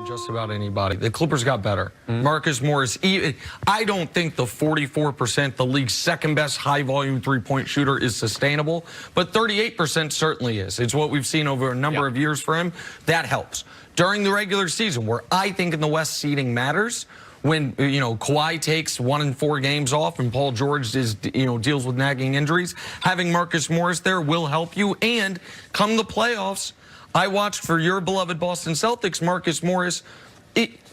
just about anybody. The Clippers got better. Marcus Morris, I don't think the 44%, the league's second best high-volume three-point shooter, is sustainable, but 38% certainly is. It's what we've seen over a number of years for him. That helps. During the regular season, where I think in the West seeding matters, when, Kawhi takes 1 in 4 games off and Paul George is, deals with nagging injuries, having Marcus Morris there will help you. And come the playoffs, I watched for your beloved Boston Celtics, Marcus Morris,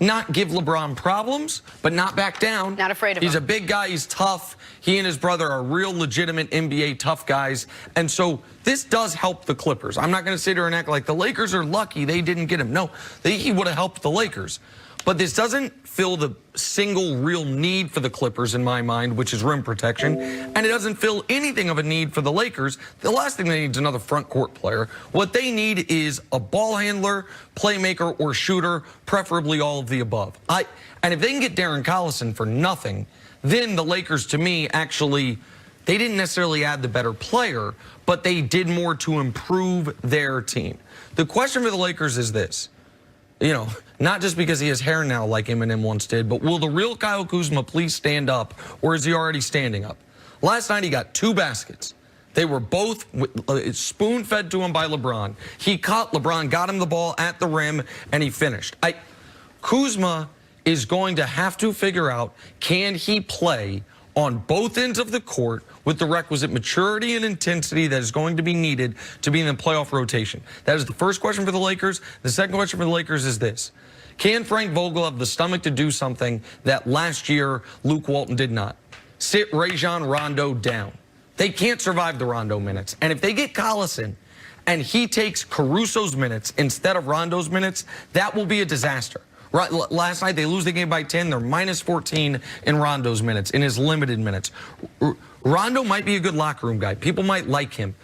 not give LeBron problems, but not back down. Not afraid of him. He's a big guy. He's tough. He and his brother are real legitimate NBA tough guys. And so this does help the Clippers. I'm not going to sit here and act like the Lakers are lucky they didn't get him. No, he would have helped the Lakers. But this doesn't fill the single real need for the Clippers in my mind, which is rim protection. And it doesn't fill anything of a need for the Lakers. The last thing they need is another front court player. What they need is a ball handler, playmaker, or shooter, preferably all of the above. And if they can get Darren Collison for nothing, then the Lakers, to me, actually, they didn't necessarily add the better player, but they did more to improve their team. The question for the Lakers is this. Not just because he has hair now like Eminem once did, but will the real Kyle Kuzma please stand up, or is he already standing up? Last night he got 2 baskets. They were both spoon-fed to him by LeBron. He caught LeBron, got him the ball at the rim, and he finished. Kuzma is going to have to figure out, can he play on both ends of the court with the requisite maturity and intensity that is going to be needed to be in the playoff rotation? That is the first question for the Lakers. The second question for the Lakers is this. Can Frank Vogel have the stomach to do something that last year Luke Walton did not? Sit Rajon Rondo down. They can't survive the Rondo minutes. And if they get Collison and he takes Caruso's minutes instead of Rondo's minutes, that will be a disaster. Right, last night, they lose the game by 10. They're minus 14 in Rondo's minutes, in his limited minutes. Rondo might be a good locker room guy. People might like him.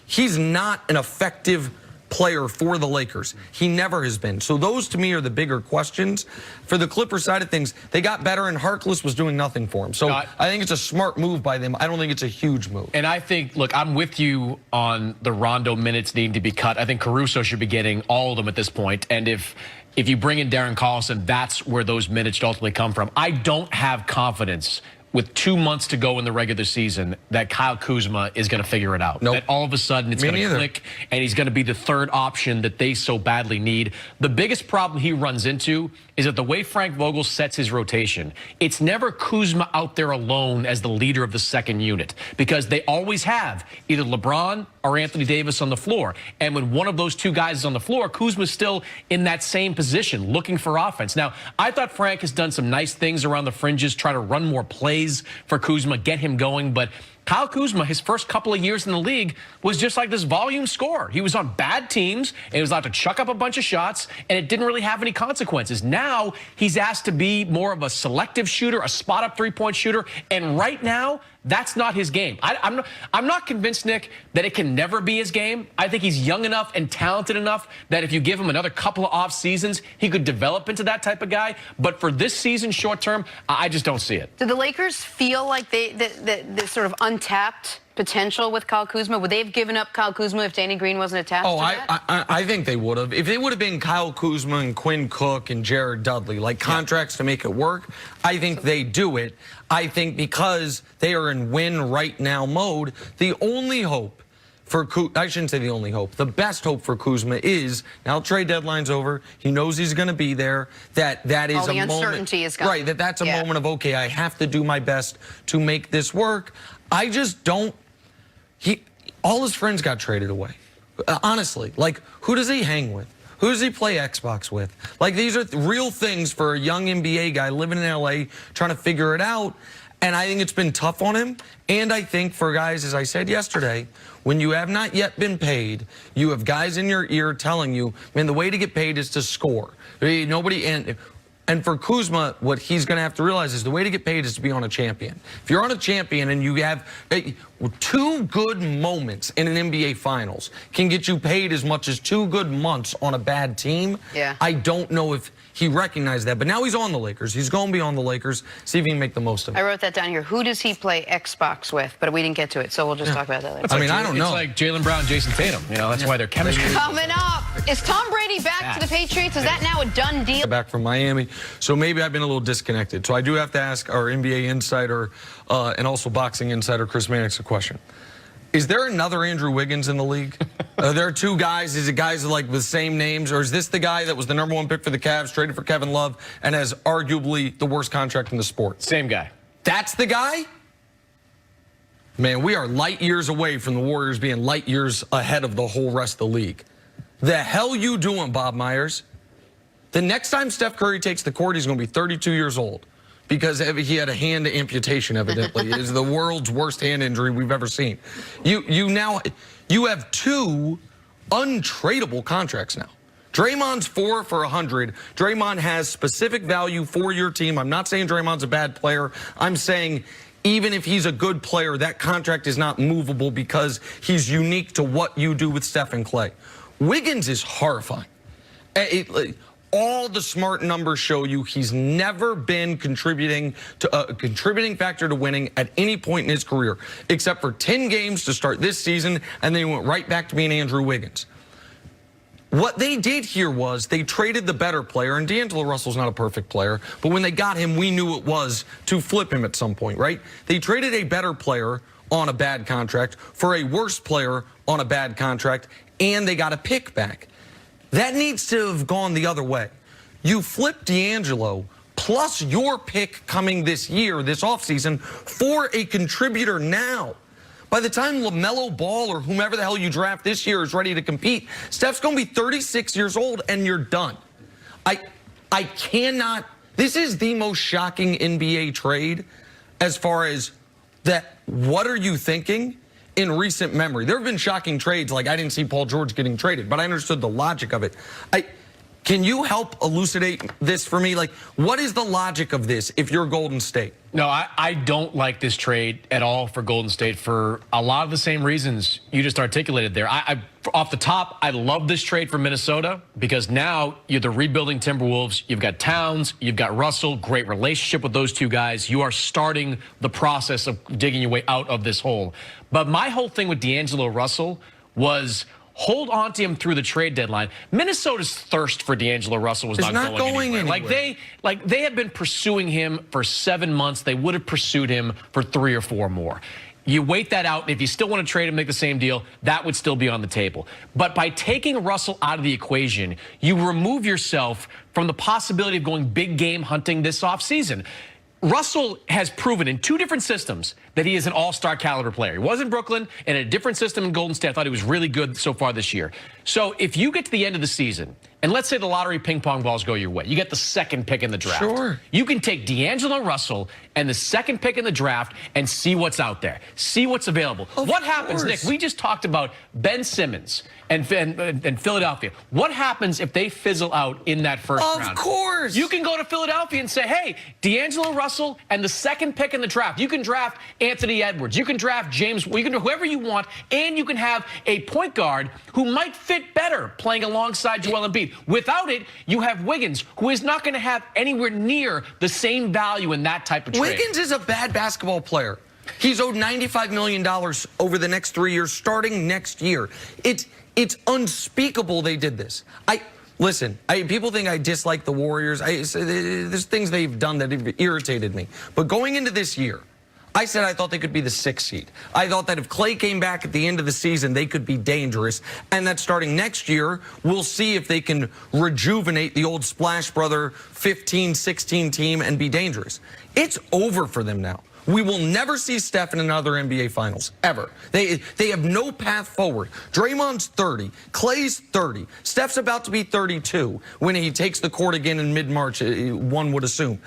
He's not an effective player for the Lakers. He never has been. So those, to me, are the bigger questions. For the Clippers side of things, they got better, and Harkless was doing nothing for him. So I think it's a smart move by them. I don't think it's a huge move. And I think, look, I'm with you on the Rondo minutes needing to be cut. I think Caruso should be getting all of them at this point. And if you bring in Darren Collison, that's where those minutes should ultimately come from. I don't have confidence with 2 months to go in the regular season that Kyle Kuzma is going to figure it out. Nope. That all of a sudden it's going to click and he's going to be the third option that they so badly need. The biggest problem he runs into is that the way Frank Vogel sets his rotation, it's never Kuzma out there alone as the leader of the second unit, because they always have either LeBron or Anthony Davis on the floor. And when one of those 2 guys is on the floor, Kuzma's still in that same position looking for offense. Now, I thought Frank has done some nice things around the fringes, try to run more plays for Kuzma, get him going, but Kyle Kuzma, his first couple of years in the league, was just like this volume scorer. He was on bad teams, and he was allowed to chuck up a bunch of shots, and it didn't really have any consequences. Now, he's asked to be more of a selective shooter, a spot-up three-point shooter, and right now, that's not his game. I'm not convinced, Nick, that it can never be his game. I think he's young enough and talented enough that if you give him another couple of off seasons, he could develop into that type of guy. But for this season, short term, I just don't see it. Do the Lakers feel like this sort of untapped potential with Kyle Kuzma? Would they have given up Kyle Kuzma if Danny Green wasn't attached to that? I think they would have. If it would have been Kyle Kuzma and Quinn Cook and Jared Dudley, like contracts to make it work, I think they do it. I think because they are in win right now mode, the only hope for I shouldn't say the only hope. The best hope for Kuzma is, now trade deadline's over. He knows he's going to be there. That is all the a moment. Uncertainty is gone. Right, that's a moment of, okay, I have to do my best to make this work. I just don't. All his friends got traded away. Honestly, like, who does he hang with? Who does he play Xbox with? Like, these are real things for a young NBA guy living in LA trying to figure it out. And I think it's been tough on him. And I think for guys, as I said yesterday, when you have not yet been paid, you have guys in your ear telling you, man, the way to get paid is to score. And for Kuzma, what he's going to have to realize is the way to get paid is to be on a champion. If you're on a champion and you have 2 good moments in an NBA Finals can get you paid as much as 2 good months on a bad team, I don't know if he recognized that. But now he's on the Lakers. He's going to be on the Lakers. See if he can make the most of it. I wrote that down here. Who does he play Xbox with? But we didn't get to it, so we'll just talk about that later. I mean, I don't know. It's like Jaylen Brown, Jason Tatum. That's why they're chemistry. Coming up. Is Tom Brady back to the Patriots? Is that now a done deal? Back from Miami, so maybe I've been a little disconnected. So I do have to ask our NBA insider and also boxing insider Chris Mannix a question. Is there another Andrew Wiggins in the league? Are there two guys? Is it guys like with the same names? Or is this the guy that was the #1 pick for the Cavs, traded for Kevin Love, and has arguably the worst contract in the sport? Same guy. That's the guy? Man, we are light years away from the Warriors being light years ahead of the whole rest of the league. The hell you doing, Bob Myers? The next time Steph Curry takes the court, he's going to be 32 years old because he had a hand amputation, evidently. It is the world's worst hand injury we've ever seen. You have two untradeable contracts now. Draymond's 4 for 100. Draymond has specific value for your team. I'm not saying Draymond's a bad player. I'm saying even if he's a good player, that contract is not movable because he's unique to what you do with Steph and Clay. Wiggins is horrifying. All the smart numbers show you he's never been contributing factor to winning at any point in his career, except for 10 games to start this season, and then he went right back to being Andrew Wiggins. What they did here was they traded the better player, and D'Angelo Russell's not a perfect player, but when they got him, we knew it was to flip him at some point, right? They traded a better player on a bad contract for a worse player on a bad contract, and they got a pick back. That needs to have gone the other way. You flip D'Angelo plus your pick coming this year, this offseason, for a contributor now. By the time LaMelo Ball or whomever the hell you draft this year is ready to compete, Steph's going to be 36 years old and you're done. I cannot. This is the most shocking NBA trade as far as that. What are you thinking? In recent memory, there have been shocking trades, like I didn't see Paul George getting traded, but I understood the logic of it. Can you help elucidate this for me? Like, what is the logic of this if you're Golden State? No, I don't like this trade at all for Golden State for a lot of the same reasons you just articulated there. Off the top, I love this trade for Minnesota because now you're the rebuilding Timberwolves. You've got Towns, you've got Russell, great relationship with those two guys. You are starting the process of digging your way out of this hole. But my whole thing with D'Angelo Russell was hold on to him through the trade deadline. Minnesota's thirst for D'Angelo Russell was not going anywhere. Like they have been pursuing him for 7 months. They would have pursued him for 3 or 4 more. You wait that out, and if you still want to trade him, make the same deal, that would still be on the table. But by taking Russell out of the equation, you remove yourself from the possibility of going big game hunting this offseason. Russell has proven in 2 different systems that he is an all-star caliber player. He was in Brooklyn, and in a different system in Golden State. I thought he was really good so far this year. So if you get to the end of the season, and let's say the lottery ping pong balls go your way, you get the 2nd pick in the draft. Sure. You can take D'Angelo Russell and the 2nd pick in the draft and see what's out there. See what's available. What happens, Nick? We just talked about Ben Simmons and Philadelphia. What happens if they fizzle out in that first round? Of course. You can go to Philadelphia and say, hey, D'Angelo Russell and the 2nd pick in the draft. You can draft Anthony Edwards. You can draft James. You can do whoever you want, and you can have a point guard who might fit better playing alongside Joel Embiid. Without it, you have Wiggins, who is not going to have anywhere near the same value in that type of trade. Wiggins is a bad basketball player. He's owed $95 million over the next 3 years, starting next year. It's unspeakable they did this. Listen, people think I dislike the Warriors. There's things they've done that have irritated me. But going into this year, I said I thought they could be the 6th seed. I thought that if Clay came back at the end of the season, they could be dangerous. And that starting next year, we'll see if they can rejuvenate the old Splash Brother 15-16 team and be dangerous. It's over for them now. We will never see Steph in another NBA Finals, ever. They have no path forward. Draymond's 30. Clay's 30. Steph's about to be 32 when he takes the court again in mid-March, one would assume.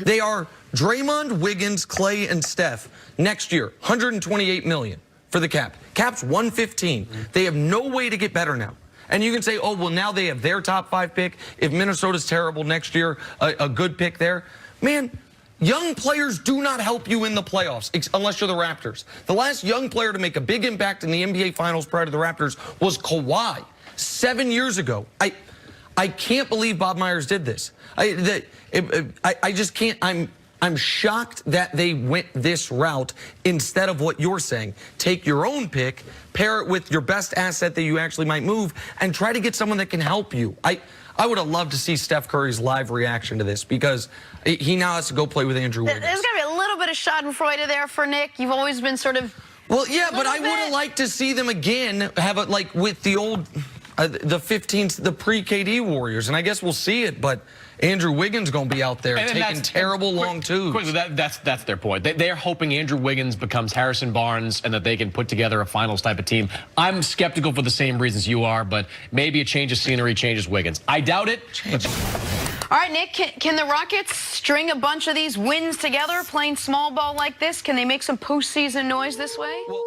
They are Draymond, Wiggins, Clay, and Steph next year, $128 million for the cap. Cap's $115. They have no way to get better now. And you can say, oh, well, now they have their top 5 pick. If Minnesota's terrible next year, a good pick there. Man, young players do not help you in the playoffs unless you're the Raptors. The last young player to make a big impact in the NBA Finals prior to the Raptors was Kawhi 7 years ago. I can't believe Bob Myers did this. I just can't. I'm shocked that they went this route instead of what you're saying. Take your own pick, pair it with your best asset that you actually might move, and try to get someone that can help you. I would have loved to see Steph Curry's live reaction to this because he now has to go play with Andrew Wiggins. There's got to be a little bit of schadenfreude there for Nick. You've always been sort of... Well, yeah, but I would have liked to see them again have it like with the old, the pre-KD Warriors. And I guess we'll see it, but Andrew Wiggins going to be out there taking terrible long twos. Quickly, that's their point. They're hoping Andrew Wiggins becomes Harrison Barnes and that they can put together a finals type of team. I'm skeptical for the same reasons you are, but maybe a change of scenery changes Wiggins. I doubt it. All right, Nick, can the Rockets string a bunch of these wins together playing small ball like this? Can they make some postseason noise this way? Well,